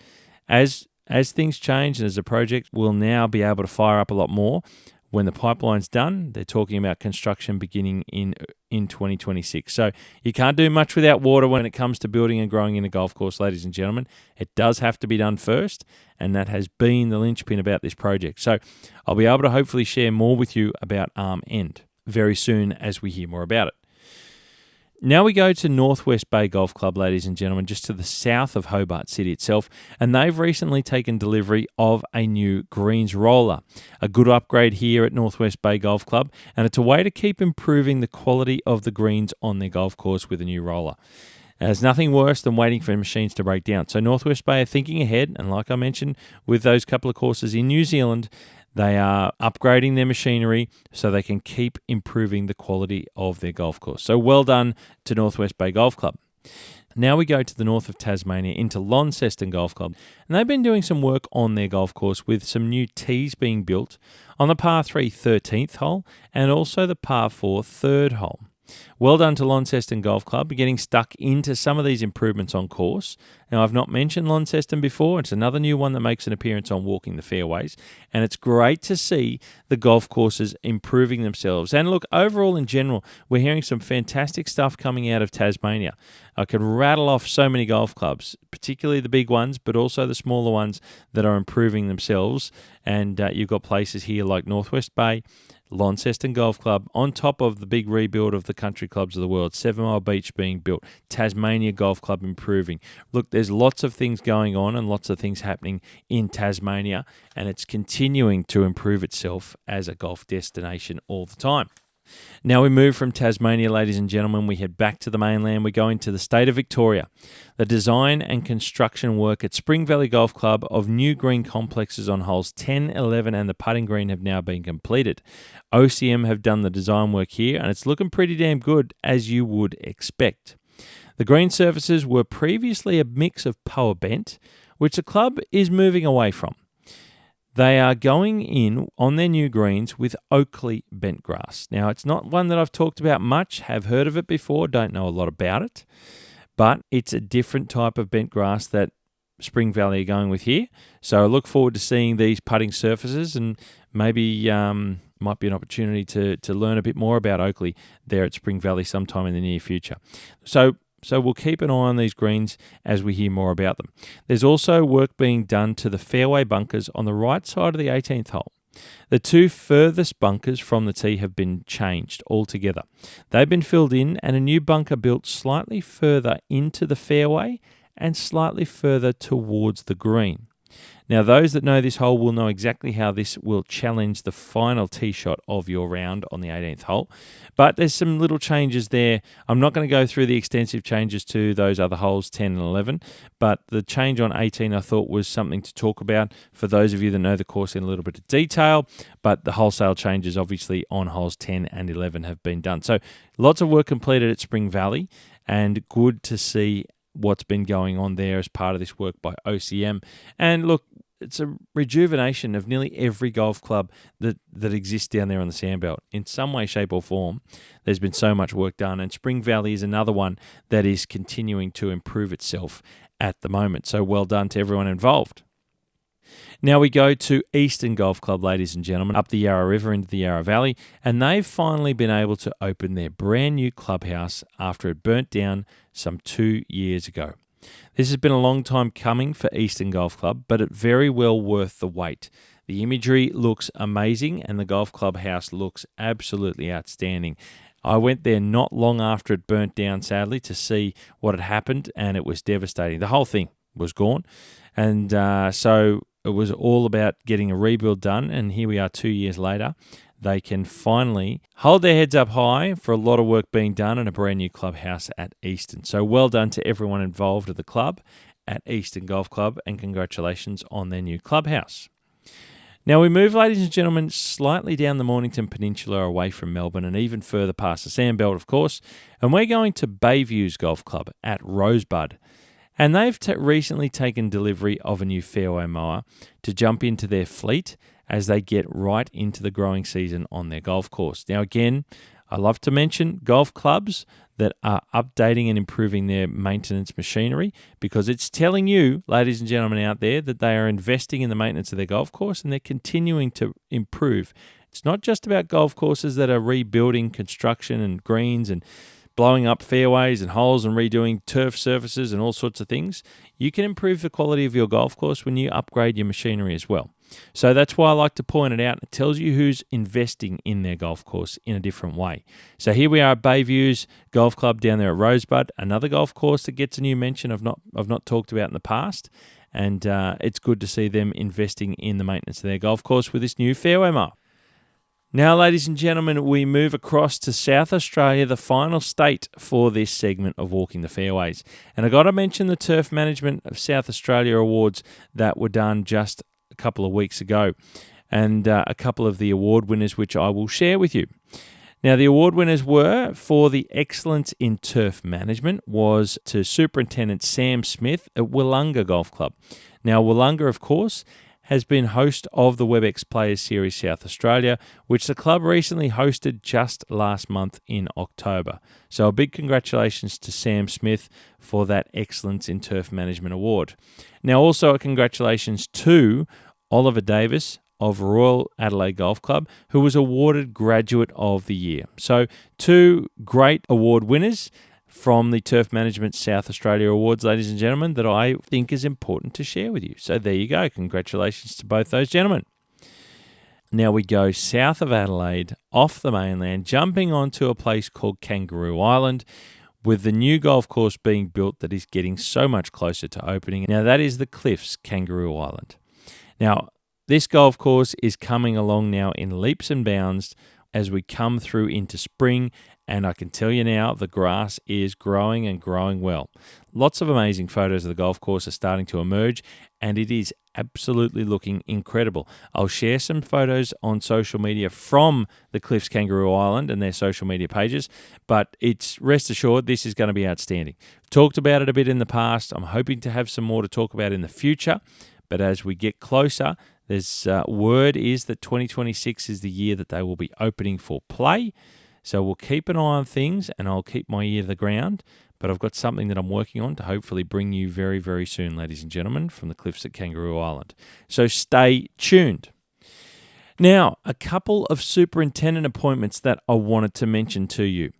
as things change and as the project will now be able to fire up a lot more, when the pipeline's done, they're talking about construction beginning in 2026. So you can't do much without water when it comes to building and growing in a golf course, ladies and gentlemen. It does have to be done first, and that has been the linchpin about this project. So I'll be able to hopefully share more with you about Arm End very soon as we hear more about it. Now we go to Northwest Bay Golf Club, ladies and gentlemen, just to the south of Hobart City itself, and they've recently taken delivery of a new greens roller. A good upgrade here at Northwest Bay Golf Club, and it's a way to keep improving the quality of the greens on their golf course with a new roller. There's nothing worse than waiting for machines to break down. So Northwest Bay are thinking ahead, and like I mentioned, with those couple of courses in New Zealand, they are upgrading their machinery so they can keep improving the quality of their golf course. So well done to Northwest Bay Golf Club. Now we go to the north of Tasmania into Launceston Golf Club, and they've been doing some work on their golf course with some new tees being built on the par 3 13th hole and also the par 4 3rd hole. Well done to Launceston Golf Club getting stuck into some of these improvements on course. Now, I've not mentioned Launceston before. It's another new one that makes an appearance on Walking the Fairways, and it's great to see the golf courses improving themselves. And look, overall in general, we're hearing some fantastic stuff coming out of Tasmania. I could rattle off so many golf clubs, particularly the big ones, but also the smaller ones that are improving themselves. And you've got places here like Northwest Bay, Launceston Golf Club, on top of the big rebuild of the country clubs of the world, 7 Mile Beach being built, Tasmania Golf Club improving. Look, there's lots of things going on and lots of things happening in Tasmania, and it's continuing to improve itself as a golf destination all the time. Now we move from Tasmania, ladies and gentlemen, we head back to the mainland. We go into the state of Victoria. The design and construction work at Spring Valley Golf Club of new green complexes on holes 10, 11 and the putting green have now been completed. OCM have done the design work here, and it's looking pretty damn good, as you would expect. The green surfaces were previously a mix of power bent, which the club is moving away from. They are going in on their new greens with Oakley bent grass. Now, it's not one that I've talked about much, have heard of it before, don't know a lot about it, but it's a different type of bent grass that Spring Valley are going with here. So I look forward to seeing these putting surfaces, and maybe might be an opportunity to learn a bit more about Oakley there at Spring Valley sometime in the near future. So So we'll keep an eye on these greens as we hear more about them. There's also work being done to the fairway bunkers on the right side of the 18th hole. The two furthest bunkers from the tee have been changed altogether. They've been filled in and a new bunker built slightly further into the fairway and slightly further towards the green. Now, those that know this hole will know exactly how this will challenge the final tee shot of your round on the 18th hole. But there's some little changes there. I'm not going to go through the extensive changes to those other holes, 10 and 11, but the change on 18 I thought was something to talk about for those of you that know the course in a little bit of detail. But the wholesale changes, obviously, on holes 10 and 11 have been done. So lots of work completed at Spring Valley, and good to see what's been going on there as part of this work by OCM. And look, it's a rejuvenation of nearly every golf club that exists down there on the Sandbelt. In some way, shape or form, there's been so much work done, and Spring Valley is another one that is continuing to improve itself at the moment. So well done to everyone involved. Now we go to Eastern Golf Club, ladies and gentlemen, up the Yarra River into the Yarra Valley, and they've finally been able to open their brand new clubhouse after it burnt down some 2 years ago. This has been a long time coming for Eastern Golf Club, but it's very well worth the wait. The imagery looks amazing and the golf clubhouse looks absolutely outstanding. I went there not long after it burnt down, sadly, to see what had happened, and it was devastating. The whole thing was gone, and so it was all about getting a rebuild done, and here we are 2 years later. They can finally hold their heads up high for a lot of work being done in a brand new clubhouse at Eastern. So well done to everyone involved at the club at Eastern Golf Club, and congratulations on their new clubhouse. Now we move, ladies and gentlemen, slightly down the Mornington Peninsula away from Melbourne and even further past the Sandbelt, of course, and we're going to Bayviews Golf Club at Rosebud. And they've recently taken delivery of a new fairway mower to jump into their fleet as they get right into the growing season on their golf course. Now, again, I love to mention golf clubs that are updating and improving their maintenance machinery, because it's telling you, ladies and gentlemen out there, that they are investing in the maintenance of their golf course and they're continuing to improve. It's not just about golf courses that are rebuilding construction and greens and blowing up fairways and holes and redoing turf surfaces and all sorts of things. You can improve the quality of your golf course when you upgrade your machinery as well. So that's why I like to point it out. It tells you who's investing in their golf course in a different way. So here we are at Bayviews Golf Club down there at Rosebud, another golf course that gets a new mention I've not talked about in the past. And it's good to see them investing in the maintenance of their golf course with this new fairway mark. Now, ladies and gentlemen, we move across to South Australia, the final state for this segment of Walking the Fairways. And I got to mention the Turf Management of South Australia Awards that were done just a couple of weeks ago, and a couple of the award winners which I will share with you. Now, the award winners were, for the excellence in turf management, was to Superintendent Sam Smith at Wollonga Golf Club. Now, Wollonga, of course, has been host of the WebEx Players Series South Australia, which the club recently hosted just last month in October. So a big congratulations to Sam Smith for that Excellence in Turf Management Award. Now also a congratulations to Oliver Davis of Royal Adelaide Golf Club, who was awarded Graduate of the Year. So two great award winners from the Turf Management South Australia Awards, ladies and gentlemen, that I think is important to share with you. So there you go. Congratulations to both those gentlemen. Now we go south of Adelaide, off the mainland, jumping onto a place called Kangaroo Island, with the new golf course being built that is getting so much closer to opening. Now that is the Cliffs Kangaroo Island. Now this golf course is coming along now in leaps and bounds as we come through into spring, and I can tell you now the grass is growing and growing well. Lots of amazing photos of the golf course are starting to emerge, and it is absolutely looking incredible. I'll share some photos on social media from the Cliffs Kangaroo Island and their social media pages, but it's rest assured this is going to be outstanding. Talked about it a bit in the past. I'm hoping to have some more to talk about in the future, but as we get closer, there's word is that 2026 is the year that they will be opening for play. So we'll keep an eye on things, and I'll keep my ear to the ground. But I've got something that I'm working on to hopefully bring you very, very soon, ladies and gentlemen, from the Cliffs at Kangaroo Island. So stay tuned. Now, a couple of superintendent appointments that I wanted to mention to you.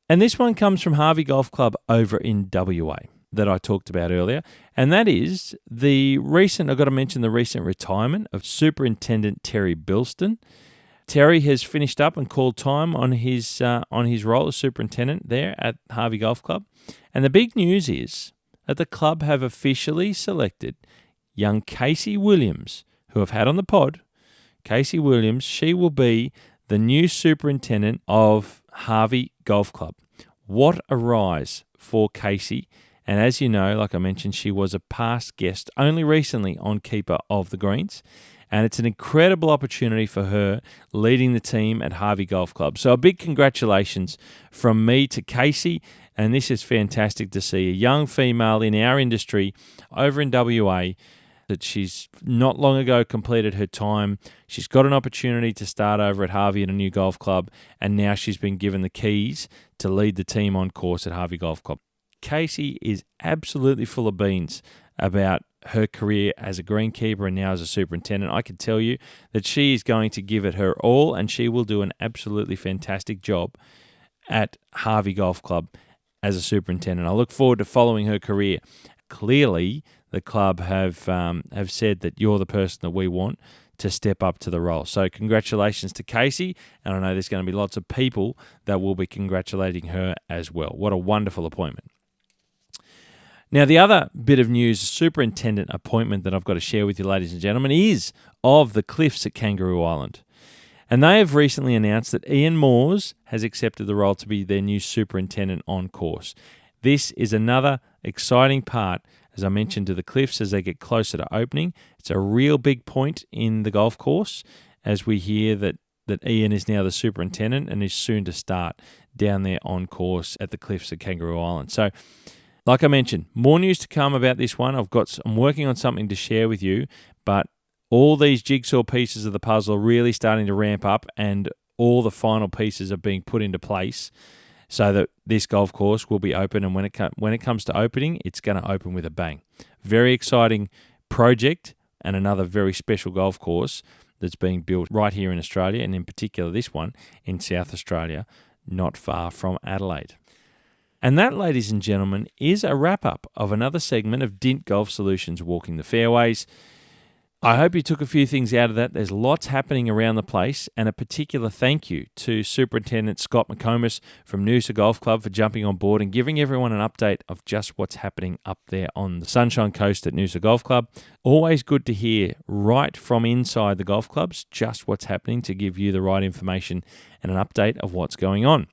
And this one comes from Harvey Golf Club over in WA that I talked about earlier. And that is I've got to mention the recent retirement of Superintendent Terry Bilston. Terry has finished up and called time on his role as superintendent there at Harvey Golf Club. And the big news is that the club have officially selected young Casey Williams, who I've had on the pod. Casey Williams, she will be the new superintendent of Harvey Golf Club. What a rise for Casey. And as you know, like I mentioned, she was a past guest only recently on Keeper of the Greens. And it's an incredible opportunity for her leading the team at Harvey Golf Club. So a big congratulations from me to Casey. And this is fantastic to see a young female in our industry over in WA that she's not long ago completed her time. She's got an opportunity to start over at Harvey at a new golf club, and now she's been given the keys to lead the team on course at Harvey Golf Club. Casey is absolutely full of beans about her career as a greenkeeper and now as a superintendent. I can tell you that she is going to give it her all, and she will do an absolutely fantastic job at Harvey Golf Club as a superintendent. I look forward to following her career. Clearly, the club have said that you're the person that we want to step up to the role. So congratulations to Casey, and I know there's going to be lots of people that will be congratulating her as well. What a wonderful appointment. Now, the other bit of news, superintendent appointment that I've got to share with you, ladies and gentlemen, is of the Cliffs at Kangaroo Island. And they have recently announced that Ian Moores has accepted the role to be their new superintendent on course. This is another exciting part, as I mentioned, to the Cliffs as they get closer to opening. It's a real big point in the golf course as we hear that Ian is now the superintendent and is soon to start down there on course at the Cliffs at Kangaroo Island. So, like I mentioned, more news to come about this one. I'm working on something to share with you, but all these jigsaw pieces of the puzzle are really starting to ramp up, and all the final pieces are being put into place so that this golf course will be open, and when it comes to opening, it's going to open with a bang. Very exciting project, and another very special golf course that's being built right here in Australia, and in particular this one in South Australia, not far from Adelaide. And that, ladies and gentlemen, is a wrap-up of another segment of Dint Golf Solutions Walking the Fairways. I hope you took a few things out of that. There's lots happening around the place, and a particular thank you to Superintendent Scott McComas from Noosa Golf Club for jumping on board and giving everyone an update of just what's happening up there on the Sunshine Coast at Noosa Golf Club. Always good to hear right from inside the golf clubs just what's happening to give you the right information and an update of what's going on.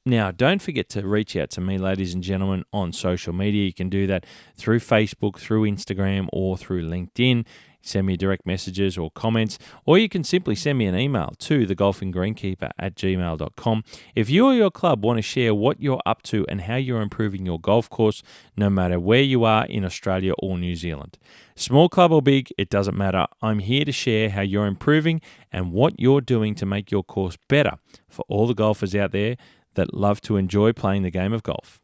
Now, don't forget to reach out to me, ladies and gentlemen, on social media. You can do that through Facebook, through Instagram, or through LinkedIn. Send me direct messages or comments, or you can simply send me an email to thegolfinggreenkeeper@gmail.com. If you or your club want to share what you're up to and how you're improving your golf course, no matter where you are in Australia or New Zealand. Small club or big, it doesn't matter. I'm here to share how you're improving and what you're doing to make your course better for all the golfers out there that love to enjoy playing the game of golf.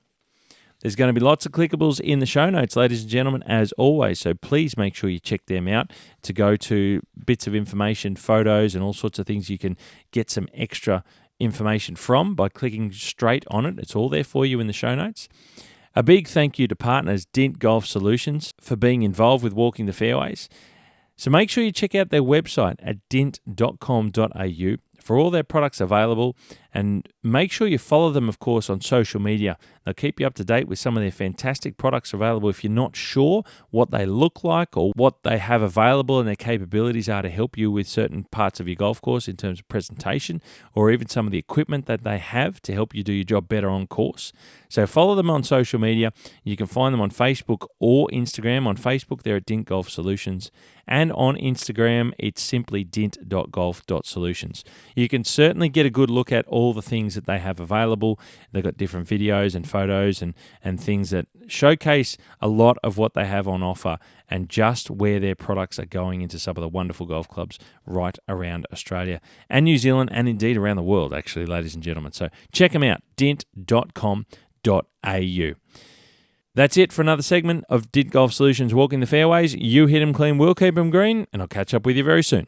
There's going to be lots of clickables in the show notes, ladies and gentlemen, as always, so please make sure you check them out to go to bits of information, photos, and all sorts of things you can get some extra information from by clicking straight on it. It's all there for you in the show notes. A big thank you to partners Dint Golf Solutions for being involved with Walking the Fairways. So make sure you check out their website at dint.com.au for all their products available, and make sure you follow them, of course, on social media. They'll keep you up to date with some of their fantastic products available. If you're not sure what they look like or what they have available and their capabilities are to help you with certain parts of your golf course in terms of presentation, or even some of the equipment that they have to help you do your job better on course. So follow them on social media. You can find them on Facebook or Instagram. On Facebook, they're at Dint Golf Solutions, and on Instagram, it's simply dint.golf.solutions. You can certainly get a good look at all the things that they have available. They've got different videos and photos and things that showcase a lot of what they have on offer and just where their products are going into some of the wonderful golf clubs right around Australia and New Zealand, and indeed around the world, actually, ladies and gentlemen. So check them out, dint.com.au. That's it for another segment of Dint Golf Solutions Walking the Fairways. You hit them clean, we'll keep them green, and I'll catch up with you very soon.